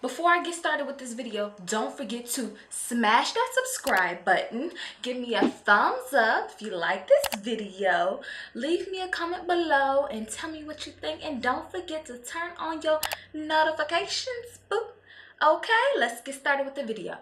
Before I get started with this video, don't forget to smash that subscribe button. Give me a thumbs up if you like this video. Leave me a comment below and tell me what you think. And don't forget to turn on your notifications. Boop. Okay, let's get started with the video.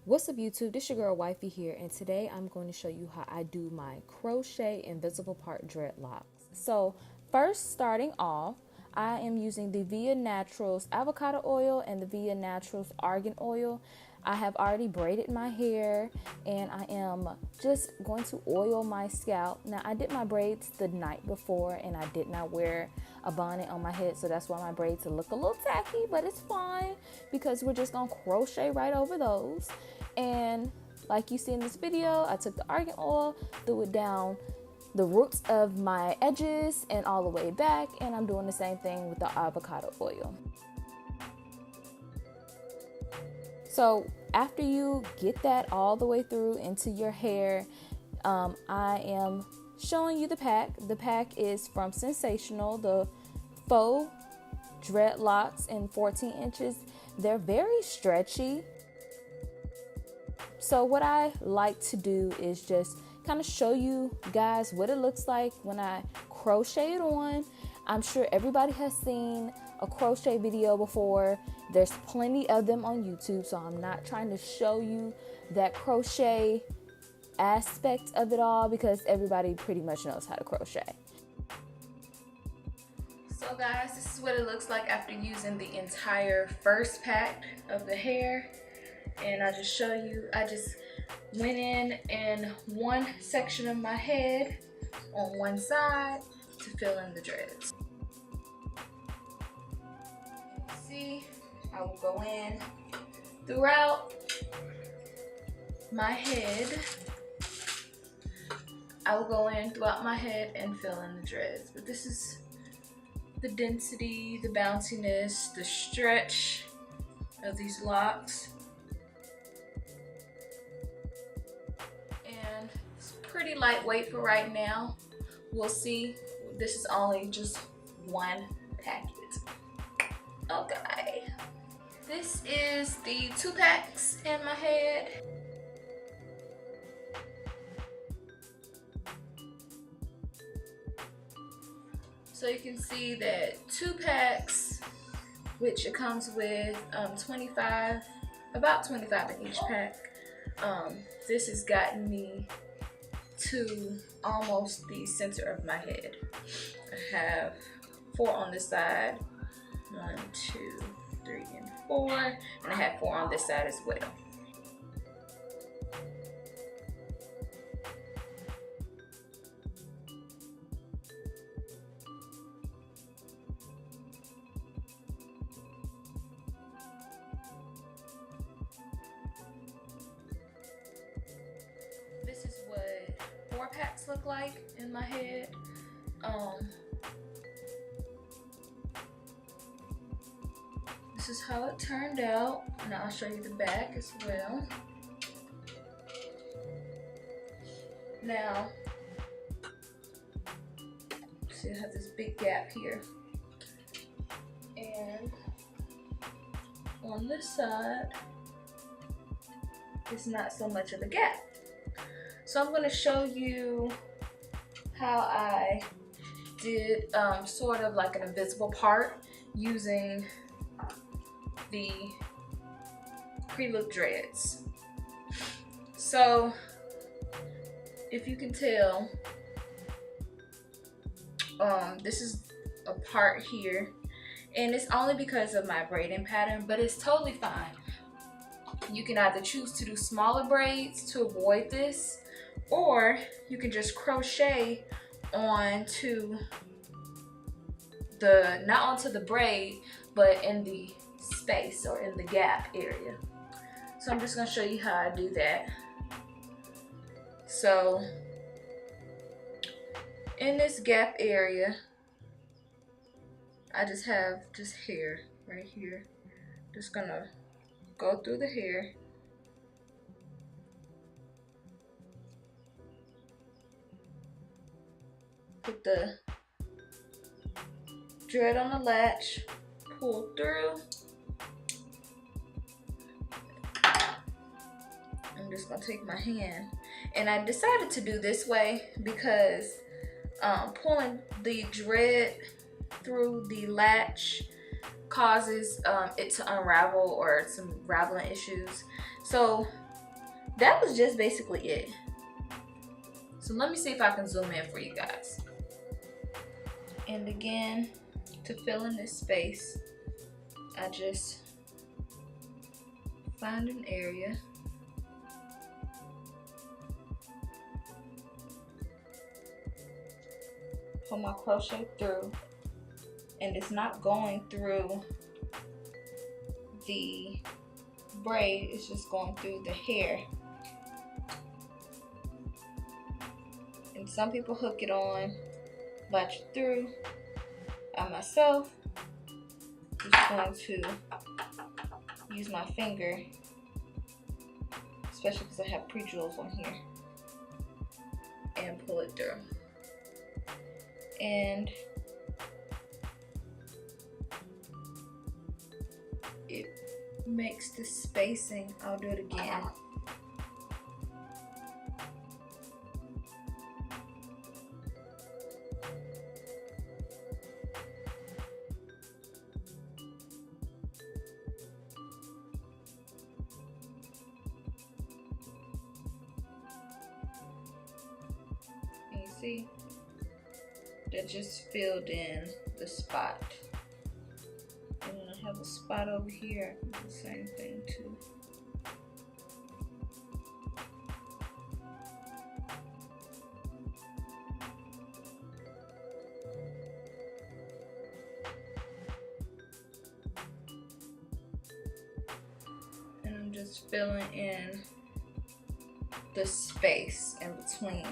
What's up YouTube, this your girl Wifey here, and today I'm going to show you how I do my crochet invisible part dreadlocks. So first, starting off, I am using the Via Naturals avocado oil and the Via Naturals argan oil. I have already braided my hair and I am just going to oil my scalp. Now I did my braids the night before and I did not wear a bonnet on my head, so that's why my braids look a little tacky, but it's fine because we're just gonna crochet right over those. And like you see in this video, I took the argan oil, threw it down the roots of my edges and all the way back, and I'm doing the same thing with the avocado oil. So after you get that all the way through into your hair, I am showing you the pack. The pack is from Sensationnel, the faux dreadlocks in 14 inches. They're very stretchy. So what I like to do is just kind of show you guys what it looks like when I crochet it on. I'm sure everybody has seen a crochet video before. There's plenty of them on YouTube, so I'm not trying to show you that crochet aspect of it all because everybody pretty much knows how to crochet. So guys, this is what it looks like after using the entire first pack of the hair. And I'll just show you, I just went in one section of my head on one side to fill in the dreads. See, I will go in throughout my head. I will go in throughout my head and fill in the dreads. But this is the density, the bounciness, the stretch of these locks. And it's pretty lightweight for right now. We'll see. This is only just one packet. Okay. This is the 2 packs in my head. So you can see that 2 packs, which it comes with about 25 in each pack. This has gotten me to almost the center of my head. I have 4 on this side, 1, 2, 3, and 4, and I have 4 on this side as well. This is what 4 packs look like in my head. This is how it turned out, and I'll show you the back as well. Now, see, I have this big gap here, and on this side, it's not so much of a gap. So I'm going to show you how I did sort of like an invisible part using the pre-loop dreads. So if you can tell, this is a part here, and it's only because of my braiding pattern, but it's totally fine. You can either choose to do smaller braids to avoid this, or you can just crochet onto the, not onto the braid, but in the space or in the gap area. So I'm just going to show you how I do that. So in this gap area, I just have just hair right here. Just gonna go through the hair. put the dread on the latch, pull through. I'm just gonna take my hand, and I decided to do this way because pulling the dread through the latch causes it to unravel or some raveling issues. So that was just basically it. So let me see if I can zoom in for you guys. And again, to fill in this space, I just find an area. Pull my crochet through, and it's not going through the braid, it's just going through the hair. And some people hook it on, latch it through. I myself just going to use my finger, especially because I have pre-jewels on here, and pull it through. And it makes the spacing. I'll do it again. And you see? That just filled in the spot. And then I have a spot over here. I can do the same thing too. And I'm just filling in the space in between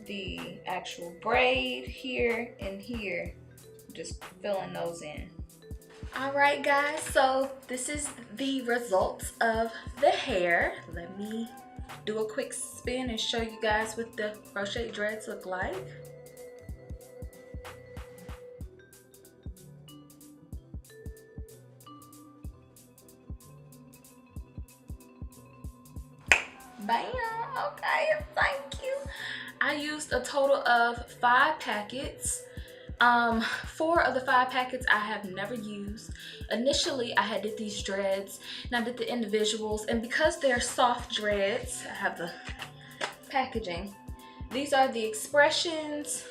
the actual braid here and here, just filling those in. All right guys, so this is the results of the hair. Let me do a quick spin and show you guys what the crochet dreads look like. Bam, okay, thank you. I used a total of 5 packets. 4 of the 5 packets I have never used. Initially, I had did these dreads, and I did the individuals, and because they're soft dreads, I have the packaging. These are the Expressions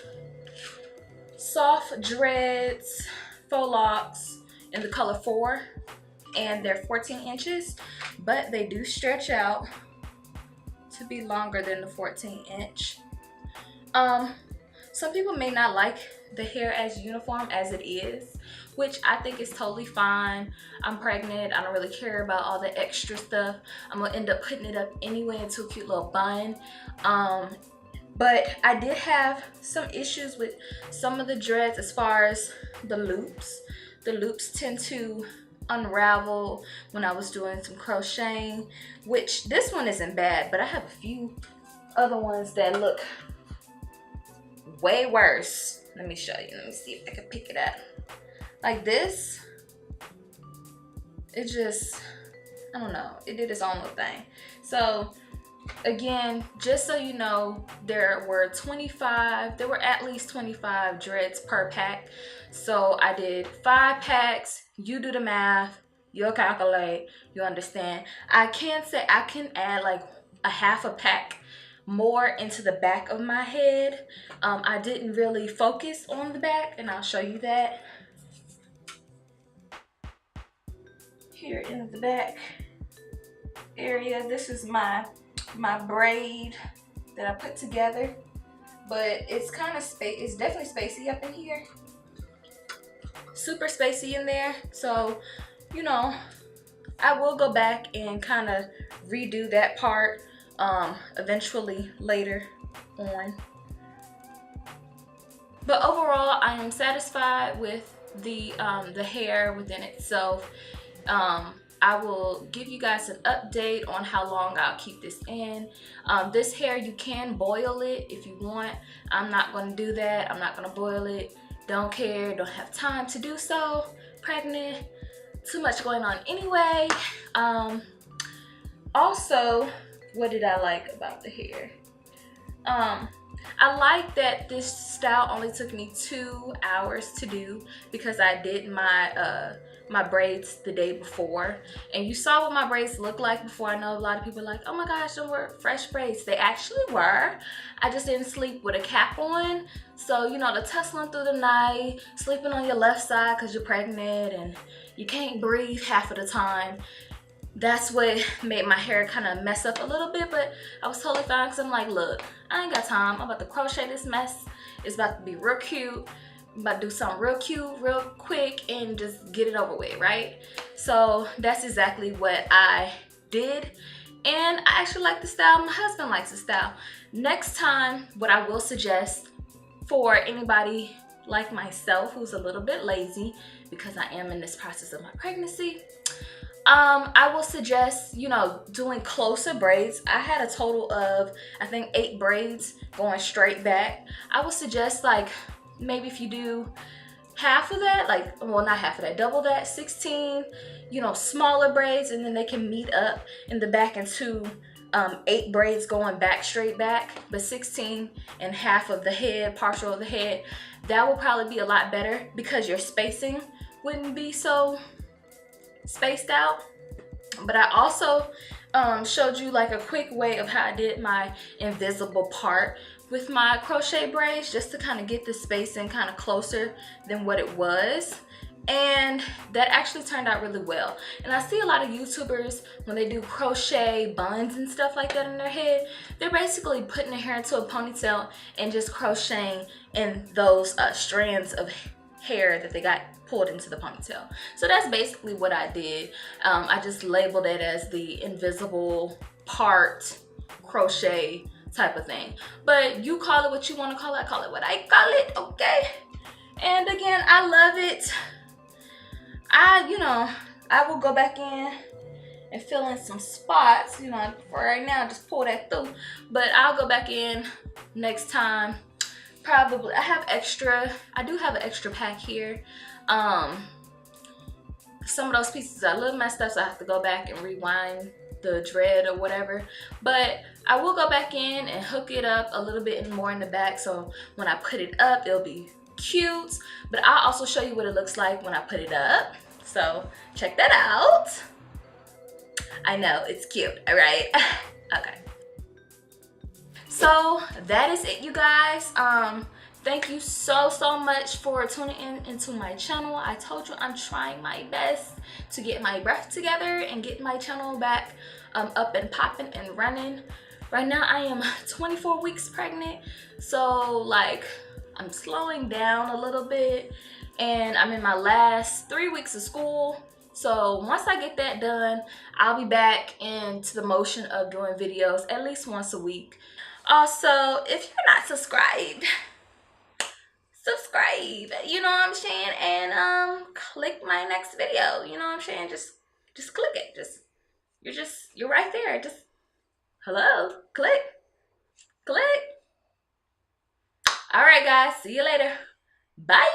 soft dreads, Faux Locs in the color 4, and they're 14 inches, but they do stretch out to be longer than the 14-inch. Some people may not like the hair as uniform as it is, which I think is totally fine. I'm pregnant, I don't really care about all the extra stuff. I'm gonna end up putting it up anyway into a cute little bun. But I did have some issues with some of the dreads as far as the loops. The loops tend to unravel when I was doing some crocheting, which this one isn't bad, but I have a few other ones that look way worse. Let me show you. Let me see if I can pick it up. Like this, it just, I don't know, it did its own little thing. So again, just so you know, there were at least 25 dreads per pack. So I did 5 packs. You do the math, you'll calculate, you understand. I can say I can add like a half a pack more into the back of my head. I didn't really focus on the back, and I'll show you that. Here in the back area, this is my braid that I put together, but it's kind of it's definitely spacey up in here, super spacey in there. So, you know, I will go back and kind of redo that part eventually later on. But overall, I am satisfied with the hair within itself. I I will give you guys an update on how long I'll keep this in. This hair, you can boil it if you want. I'm not going to do that. I'm not going to boil it. Don't care, don't have time to do so. Pregnant, too much going on anyway. Also, what did I like about the hair? I like that this style only took me 2 hours to do because I did my my braids the day before, and you saw what my braids look like before. I know a lot of people are like, oh my gosh, those were fresh braids. They actually were. I just didn't sleep with a cap on, so you know, the tussling through the night, sleeping on your left side because you're pregnant and you can't breathe half of the time. That's what made my hair kind of mess up a little bit, but I was totally fine because I'm like, look, I ain't got time. I'm about to crochet this mess. It's about to be real cute. I'm about to do something real cute, real quick, and just get it over with, right? So that's exactly what I did. And I actually like the style. My husband likes the style. Next time, what I will suggest for anybody like myself who's a little bit lazy, because I am in this process of my pregnancy, I will suggest, you know, doing closer braids. I had a total of, I think, 8 braids going straight back. I would suggest, like, maybe if you do half of that, like, well, not half of that, double that, 16, you know, smaller braids, and then they can meet up in the back into 8 braids going back, straight back, but 16 and half of the head, partial of the head. That will probably be a lot better because your spacing wouldn't be so spaced out. But I also showed you like a quick way of how I did my invisible part with my crochet braids, just to kind of get the spacing kind of closer than what it was, and that actually turned out really well. And I see a lot of YouTubers, when they do crochet buns and stuff like that in their head, they're basically putting their hair into a ponytail and just crocheting in those strands of hair that they got pulled into the ponytail. So that's basically what I did. I just labeled it as the invisible part crochet type of thing, but you call it what you want to call it. I call it what I call it, okay? And again, I love it. You know, I will go back in and fill in some spots, you know. For right now, just pull that through, but I'll go back in next time. Probably, I do have an extra pack here. Some of those pieces are a little messed up, so I have to go back and rewind the dread or whatever, but I will go back in and hook it up a little bit more in the back, so when I put it up, it'll be cute. But I'll also show you what it looks like when I put it up, so check that out. I know, it's cute, all right? Okay. So that is it, you guys. Thank you so much for tuning in into my channel. I told you I'm trying my best to get my breath together and get my channel back up and popping and running. Right now I am 24 weeks pregnant, so like I'm slowing down a little bit, and I'm in my last 3 weeks of school. So once I get that done, I'll be back into the motion of doing videos at least once a week. Also, if you're not subscribed, subscribe, you know what I'm saying, and click my next video, you know what I'm saying, just click it, you're right there, just hello, click. All right guys, see you later, bye.